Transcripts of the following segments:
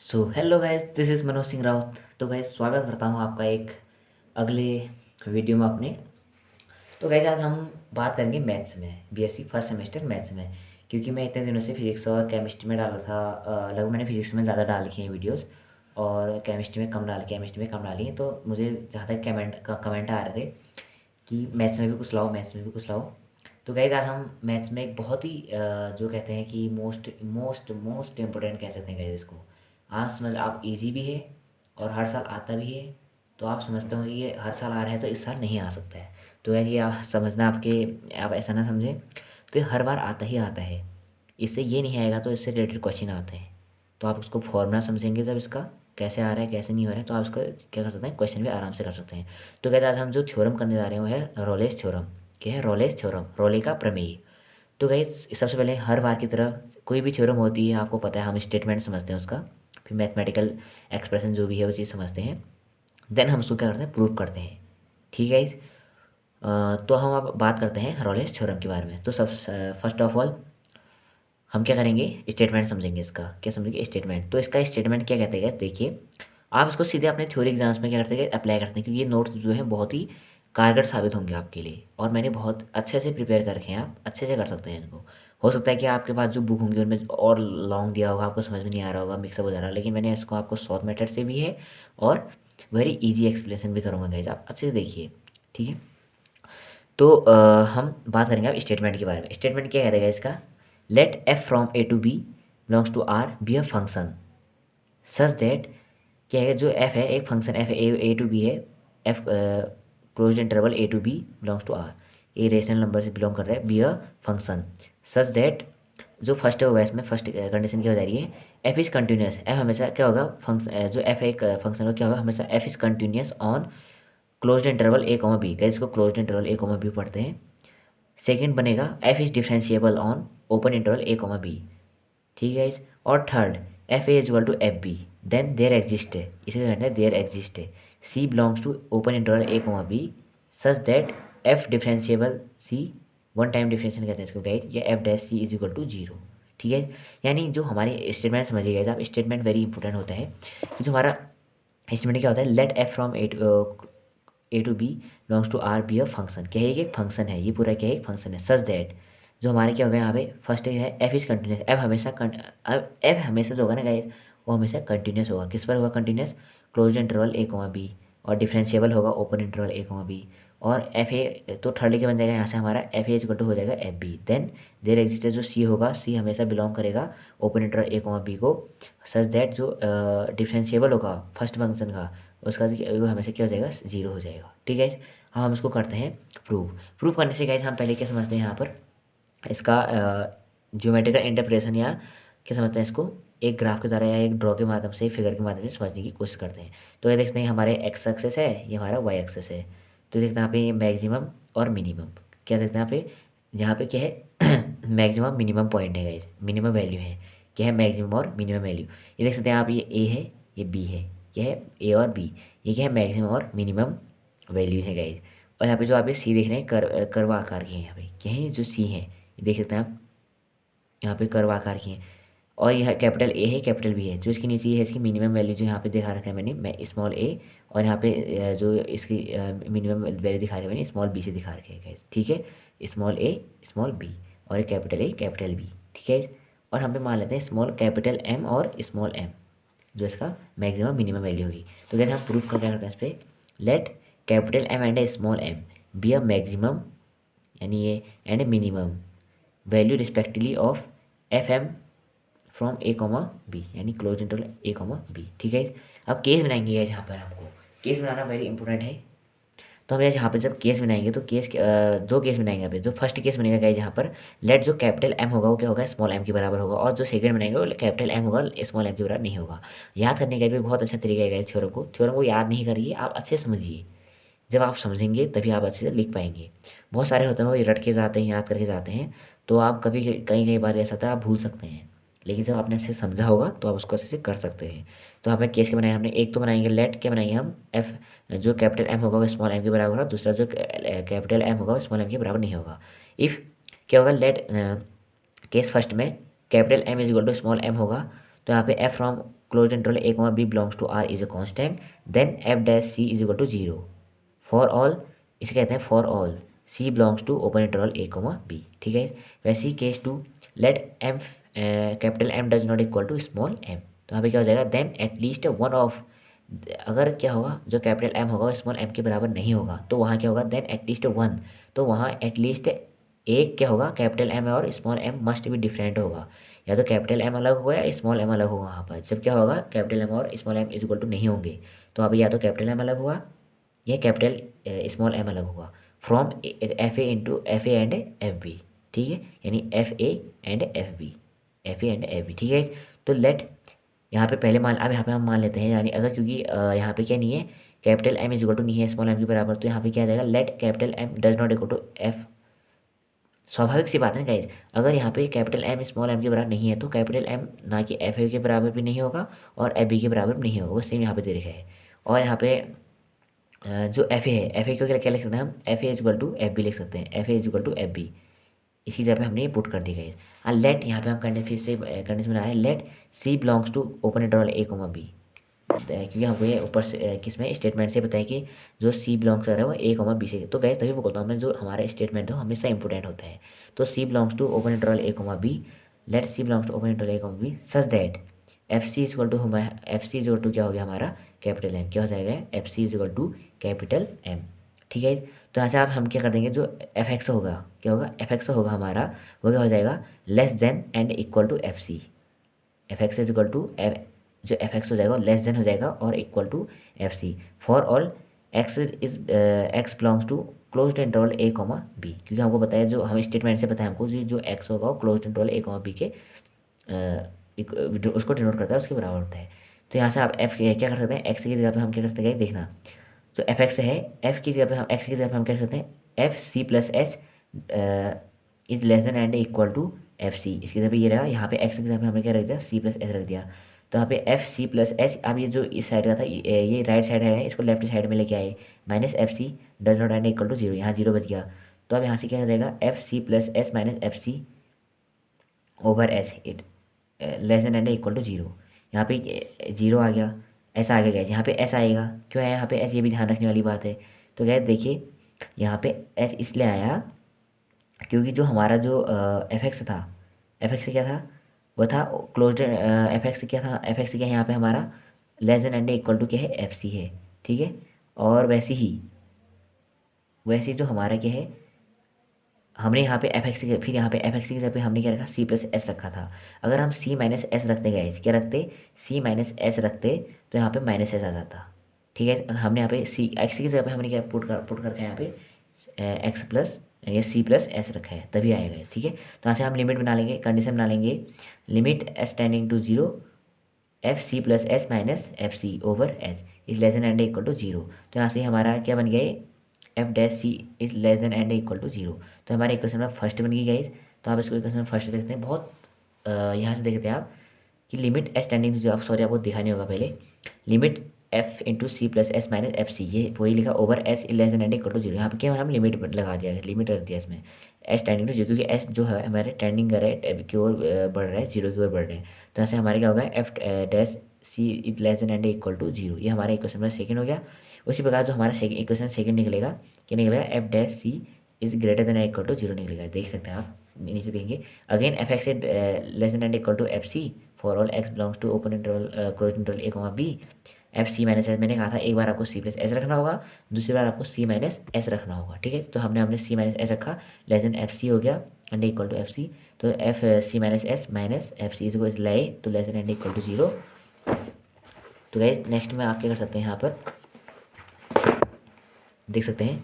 So hello guys, this is Manoj Singh Raut. तो guys, स्वागत करता हूँ आपका एक अगले वीडियो में अपने। तो गाइस, आज हम बात करेंगे मैथ्स में, बीएससी फर्स्ट सेमेस्टर मैथ्स में। क्योंकि मैं इतने दिनों से फिजिक्स और केमिस्ट्री में डाला था। लगभग मैंने फिजिक्स में ज़्यादा डाल की हैं वीडियोस, और केमिस्ट्री में कम डाल केमिस्ट्री में कम डाली हैं। तो मुझे जहाँ तक कमेंट आ रहे थे कि मैथ्स में भी कुछ लाओ, मैथ्स में भी कुछ लाओ। तो गाइस, आज हम मैथ्स में एक बहुत ही जो कहते हैं कि मोस्ट मोस्ट मोस्ट इम्पोर्टेंट कह सकते हैं गाइस इसको। आज समझ आप, इजी भी है और हर साल आता भी है। तो आप समझते हो कि ये हर साल आ रहा है तो इस साल नहीं आ सकता है। तो गाइस, ये आप समझना, आप ऐसा ना समझें। तो ये हर बार आता ही आता है। इससे ये नहीं आएगा तो इससे रिलेटेड क्वेश्चन आते हैं। तो आप उसको फॉर्मूला समझेंगे जब इसका कैसे आ रहा है कैसे नहीं हो रहा है, तो आप उसका क्या कर सकते हैं, क्वेश्चन भी आराम से कर सकते हैं। तो कहते हैं आज हम जो थ्योरम करने जा रहे हैं वो है रोलेस थ्योरम। क्या है? रोलेस थ्योरम, रोले का प्रमेय। तो गाइस, सबसे पहले हर बार की तरह कोई भी थ्योरम होती है आपको पता है, हम स्टेटमेंट समझते हैं उसका, फिर मैथमेटिकल एक्सप्रेशन जो भी है वो चीज़ समझते हैं। देन हम उसको क्या करते हैं, प्रूव करते हैं। ठीक है गाइस। तो हम अब बात करते हैं रोलेस थ्योरम के बारे में। तो सब फर्स्ट ऑफ ऑल हम क्या करेंगे, स्टेटमेंट समझेंगे। इसका क्या समझेंगे, स्टेटमेंट। तो इसका स्टेटमेंट क्या कहते हैं, देखिए आप इसको सीधे अपने थ्योरी एग्जाम्स में क्या करते हैं, अप्लाई करते हैं। क्योंकि ये नोट्स जो है बहुत ही कारगर साबित होंगे आपके लिए, और मैंने बहुत अच्छे से प्रिपेयर करके हैं, आप अच्छे से कर सकते हैं इनको। हो सकता है कि आपके पास जो बुक होंगी उनमें और लॉन्ग दिया होगा, आपको समझ में नहीं आ रहा होगा, मिक्सअप हो जा रहा है, लेकिन मैंने इसको आपको शॉर्ट मेथड से भी है और वेरी इजी एक्सप्लेनेशन भी करूँगा गाइस, आप अच्छे से देखिए। ठीक है। तो हम बात करेंगे अब स्टेटमेंट के बारे में। स्टेटमेंट क्या कहता है इसका, let F from A to B belongs to R be a function such that, क्या है, जो एफ है एक function, f a to b है, f close interval a to B belongs to R, a rational number से belong कर रहा है, be a function such that. जो फर्स्ट होगा इसमें, फर्स्ट कंडीशन क्या हो जा रही है, एफ इज़ कंटिन्यूस। एफ हमेशा क्या होगा, फंक्शन जो एफ है एक फंक्शन हो, क्या होगा हमेशा, f is continuous on closed interval A comma b. इसको क्लोज्ड इंटरवल ए कॉमा बी पढ़ते हैं। सेकेंड बनेगा f is differentiable on open interval A comma B. ठीक है। और third, f a equal to F B, then there exist है, इसे कहते हैं देयर एग्जिस्ट है, c belongs to open interval A comma b such that f differentiable c, one time differentiation कहते हैं इसको गाइड, या F dash C is equal to zero. ठीक है। यानी जो हमारे स्टेटमेंट समझिएगा आप, स्टेटमेंट वेरी इंपॉर्टेंट होता है। कि जो हमारा स्टेटमेंट क्या होता है, let F from A to B belongs to R be a function. क्या है, ये एक फंक्शन है, ये पूरा क्या है, एक फंक्शन है। सच दैट, जो हमारे क्या होगा यहाँ पे, फर्स्ट है एफ इज़ कंटिन्यूस। एफ हमेशा जो होगा ना गाइस, वो हमेशा कंटिन्यूस होगा। किस पर होगा कंटिन्यूस, क्लोज्ड इंटरवल ए कॉमा बी, और डिफरेंशिएबल होगा ओपन इंटरवल ए कॉमा बी। और एफ ए तो थर्ड के बन जाएगा यहाँ से हमारा, एफ ए इक्वल टू हो जाएगा F B. Then there exist जो सी होगा, सी हमेशा बिलोंग करेगा ओपन इंटरवल ए कॉमा बी को, सच दैट जो डिफरेंशिएबल होगा फर्स्ट फंक्शन का, उसका वो हमेशा क्या हो जाएगा, जीरो हो जाएगा। ठीक है। हाँ, हम इसको करते हैं प्रूव। प्रूव करने से गाइस हम पहले क्या समझते हैं यहाँ पर, इसका ज्योमेट्रिकल इंटरप्रिटेशन, या क्या समझते हैं इसको, एक ग्राफ के द्वारा या एक ड्रॉ के माध्यम से, फिगर के माध्यम से समझने की कोशिश करते हैं। तो ये देखते हैं हमारे एक्स एक्सेस है, ये हमारा वाई एक्सेस है। तो देखते हैं यहाँ पे मैक्सिमम और मिनिमम, क्या देखते हैं यहाँ पे, जहाँ पे क्या है मैक्सिमम मिनिमम पॉइंट है गाइस, मिनिमम वैल्यू है। क्या है, मैक्सिमम और मिनिमम वैल्यू। ये देख सकते हैं आप, ये ए है, ये बी है, क्या है, ए और बी। ये क्या है, मैक्सिमम और मिनिमम वैल्यूज है गाइस। और यहाँ पे जो आप ये सी देख रहे हैं, कर्व आकार के हैं यहाँ पे, क्या है, जो सी है, ये देख सकते हैं आप, यहाँ पे कर्व आकार की है। और यह कैपिटल ए है, कैपिटल बी है। जो इसके नीचे ये है, इसकी मिनिमम वैल्यू जो यहाँ पे दिखा रखा है मैंने, मैं स्मॉल ए, और यहाँ पे जो इसकी मिनिमम वैल्यू दिखा रही है मैंने, स्मॉल बी से दिखा रखे है। ठीक है, स्मॉल ए स्मॉल बी, और कैपिटल ए कैपिटल बी। ठीक है। और हम पे मान लेते हैं स्मॉल कैपिटल एम और स्मॉल एम, जो इसका मैक्सिमम मिनिमम वैल्यू होगी। तो कैसे हम प्रूफ करते हैं इस पर, let capital M and small M be a maximum, यानी ये and minimum value respectively of F M from A comma B, यानी क्लोज इंटरवल ए कॉमा बी। ठीक है। अब केस बनाएंगे गाइस, यहाँ पर हमको केस बनाना वेरी इंपॉर्टेंट है। तो हम यहाँ पर जब केस बनाएंगे तो दो केस बनाएंगे यहाँ पे। जो फर्स्ट केस बनेगा गाइस, यहाँ पर लेट जो कैपिटल एम होगा वो क्या होगा, स्मॉल एम के बराबर होगा, और जो सेकंड बनाएंगे वो कैपिटल एम होगा, स्मॉल एम के बराबर नहीं होगा। याद करने का भी बहुत अच्छा तरीका है गाइस, थ्योरम को याद नहीं करिए, आप अच्छे से समझिए। जब आप समझेंगे तभी आप अच्छे से लिख पाएंगे। बहुत सारे होते हैं वो रट के जाते हैं, याद करके जाते हैं, तो आप कभी कई कई बार ऐसा होता है आप भूल सकते हैं। लेकिन जब आपने अच्छे से समझा होगा तो आप उसको अच्छे से कर सकते हैं। तो हमें केस के बनाए, हमने एक तो बनाएंगे लेट क्या बनाएंगे हम, एफ जो कैपिटल एम होगा वो स्मॉल एम के बराबर होगा, दूसरा जो कैपिटल एम होगा वो स्मॉल एम के बराबर नहीं होगा। इफ़ क्या होगा, लेट केस फर्स्ट में capital M is equal to small M होगा, तो यहाँ पे f from close interval A comma b belongs to R is a constant then f dash C is equal to zero for all, इसे कहते हैं for all c belongs to open interval A comma B. ठीक है, वैसे ही case two let M capital M does not equal to small M, तो यहाँ पे क्या हो जाएगा देन एटलीस्ट वन ऑफ, अगर क्या होगा जो कैपिटल एम होगा स्मॉल एम के बराबर नहीं होगा तो वहाँ क्या होगा देन एटलीस्ट वन, तो वहाँ एटलीस्ट एक क्या होगा कैपिटल एम और स्मॉल एम मस्ट भी डिफरेंट होगा, या तो कैपिटल एम अलग होगा या स्मॉल एम अलग होगा। वहाँ पर जब क्या होगा कैपिटल एम और small M is equal to नहीं होंगे, तो वहाँ पर या तो कैपिटल एम अलग हुआ या कैपिटल स्मॉल एम अलग होगा from F A into F A and F B. ठीक है, यानी F A and F B, F A and F B. ठीक है, तो लेट यहाँ पे पहले मान, अब यहाँ पे हम मान लेते हैं, यानी अगर क्योंकि यहाँ पे क्या नहीं है capital M is equal to नहीं है स्मॉल एम के बराबर, तो यहाँ पे क्या आ जाएगा let capital M does not equal to F. स्वाभाविक सी बात है गाइज, अगर यहाँ पे कैपिटल एम स्मॉल एम के बराबर नहीं है तो कैपिटल एम ना कि एफ ए के बराबर भी नहीं होगा और एफ बी के बराबर भी नहीं होगा, वो सेम यहाँ पे दे रखा है। और यहाँ पे जो एफ ए है, एफ ए को क्या लिख सकते हैं हम, F A is equal to F B लिख सकते हैं, F A is equal to F B. इसी जगह पे हमने ये पुट कर दी गई। और लेट यहाँ पे हम कंडीशन फिर से कंडीशन बना रहे हैं let C belongs to open interval A comma B, क्योंकि हमको ये ऊपर से किसमें स्टेटमेंट से बताया कि जो सी बिलोंग्स कर रहा है वो ए कॉमा बी से, तो गए तभी वो बोलता हूँ मैं जो हमारा स्टेटमेंट है हमेशा इंपोर्टेंट होता है। तो c belongs to open interval A comma b, let C belongs to open interval A comma b such that f c is equal to F c is equal to क्या हो गया हमारा capital M, क्या हो जाएगा F c is equal to capital M. ठीक है, तो यहाँ से आप हम क्या कर देंगे जो एफ एक्स होगा, क्या होगा एफ एक्स होगा हमारा, वो क्या हो जाएगा less than and equal to F C, F X is equal to जो एफ एक्स हो जाएगा लेस देन हो जाएगा और equal to F C for all X is X belongs to closed interval A comma B, क्योंकि हमको बताया जो हम स्टेटमेंट से पता है हमको जो एक्स होगा वो क्लोज्ड इंटरवल ए कॉमा बी के उसको डिनोट करता है, उसके बराबर होता है। तो यहाँ से आप एफ क्या कर सकते हैं, एक्स की जगह पे हम क्या कर सकते हैं देखना, तो एफ एक्स है, एफ की जगह पे हम एक्स की जगह पे हम क्या कर सकते हैं F C plus H is less than and equal to F C, इसकी जगह पे ये रहा, यहाँ पे एक्स की जगह पे हमने क्या रख दिया सी प्लस एच रख दिया, तो यहाँ पे एफ सी प्लस एच, अब ये जो इस साइड का था ये राइट साइड है इसको लेफ्ट साइड में लेके आए minus F C does not and equal to zero, यहाँ जीरो बच गया, तो अब यहाँ से क्या हो जाएगा F C plus H minus F C over H it less than and equal to zero, यहाँ पे जीरो आ गया, ऐसा आ गया गैस, यहाँ पे एस आएगा, क्यों आया यहाँ पे एस, ये भी ध्यान रखने वाली बात है। तो गैस देखिए यहाँ पे एस इसलिए आया क्योंकि जो हमारा जो एफ एक्स था, एफ एक्स क्या था वो था क्लोज, एफ एक्स क्या था, एफ एक्स क्या है यहाँ पे हमारा less than and equal to क्या है एफ सी है। ठीक है, और वैसे ही जो हमारा क्या है हमने यहाँ पे एफ एक्स फिर यहाँ पे एफ एक्स की जगह पे हमने क्या रखा सी प्लस एस रखा था, अगर हम सी माइनस एस रखते गए क्या रखते सी माइनस एस रखते तो यहाँ पे माइनस एस आ जाता। ठीक है, हमने यहाँ पे सी एक्स की जगह पे हमने क्या पुट करके यहाँ पे एक्स प्लस या सी प्लस एस रखा है तभी आएगा। ठीक है, तो यहाँ से हम लिमिट बना लेंगे, कंडीशन बना लेंगे limit S tending to zero F C plus S minus F C over H is less than and equal to zero, तो यहाँ से हमारा क्या बन गया F dash C is less than and equal to zero, तो हमारे equation number first बन गई गाइस। तो आप इसको इक्वेशन फर्स्ट देखते हैं, बहुत यहाँ से देखते हैं आप कि limit S tending to zero, sorry आपको दिखा नहीं होगा पहले, limit F into C plus S minus F C, ये वही लिखा over S less than and equal to zero, यहाँ पे क्या हम लिमिट लगा दिया, लिमिट रख दिया इसमें एस टेंडिंग टू जीरो, क्योंकि एस जो है हमारे टेंडिंग कर रहा है की ओर बढ़ रहा है, जीरो की ओर बढ़ रहे हैं, तो यहाँ से हमारे क्या होगा F dash C is less than and equal to zero, ये हमारा इक्वेशन नंबर सेकंड हो गया। उसी प्रकार जो हमारा इक्वेशन सेकंड निकलेगा क्या निकलेगा F dash C is greater than equal to zero निकलेगा, देख सकते हैं आप नीचे देखेंगे again F X less than and equal to F C for all X belongs to open interval close interval A comma B F C minus S, मैंने कहा था एक बार आपको सी प्लस एस रखना होगा, दूसरी बार आपको सी माइनस एस रखना होगा। ठीक है, तो हमने सी माइनस एस रखा लेस देन एफ सी हो गया and equal to F c, तो एफ सी minus S minus F c को लाए तो less than and equal to zero. तो गाइस नेक्स्ट में आप क्या कर सकते हैं यहाँ पर देख सकते हैं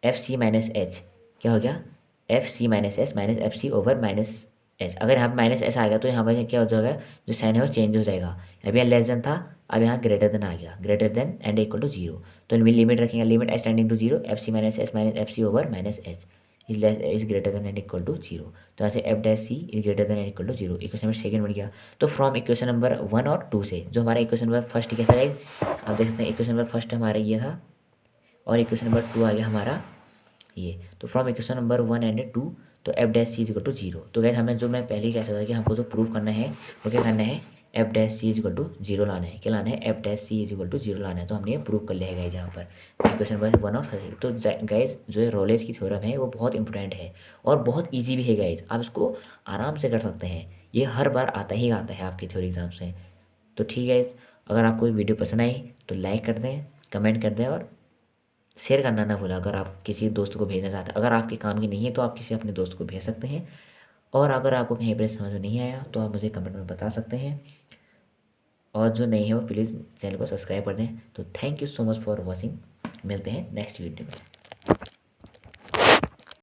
एफ सी माइनस एच क्या हो गया एफ सी minus S minus F C over minus H, अगर यहाँ पर माइनस एस आ गया तो यहाँ पर क्या हो जाएगा जो साइन है वो चेंज हो जाएगा, अभी यहाँ लेस देन था अब यहाँ ग्रेटर देन आ गया, greater than and equal to zero, तो लिमिट रखेंगे limit S tending to zero F C minus F C over minus H is greater than and equal to zero, तो ऐसे F dash C is greater than and equal to zero, equation number second बन गया। तो from equation number 1 और 2 से जो हमारा equation number first क्या था आप देख सकते हैं इक्वेशन नंबर फर्स्ट हमारा ये था और इक्वेशन नंबर 2 आ गया हमारा ये, तो फ्रॉम इक्वेशन नंबर 1 एंड 2 तो F dash C is equal to zero. तो गैस हमें जो मैं पहले ही कह सकता था कि हमको जो प्रूव करना है वो क्या करना है F dash C is equal to zero लाना है। क्या लाना है? F dash C is equal to zero लाना है। तो हमने ये प्रूव कर लिया है गाइज यहाँ पर इक्वेशन नंबर 1 और 6। तो गाइज जो है रोलेज की थ्योरम है वो बहुत इंपॉर्टेंट है और बहुत ईजी भी है गाइज, आप इसको आराम से कर सकते हैं। ये हर बार आता ही आता है आपकी थ्योरी एग्जाम्स में। तो ठीक है, अगर आपको ये वीडियो पसंद आई तो लाइक कर दें, कमेंट कर दें और शेयर करना ना भूलें। अगर आप किसी दोस्त को भेजना चाहते हैं, अगर आपके काम की नहीं है तो आप किसी अपने दोस्त को भेज सकते हैं। और अगर आपको कहीं पर समझ में नहीं आया तो आप मुझे कमेंट में बता सकते हैं। और जो नहीं है वो प्लीज़ चैनल को सब्सक्राइब कर दें। तो thank you so much for watching. मिलते हैं नेक्स्ट वीडियो में।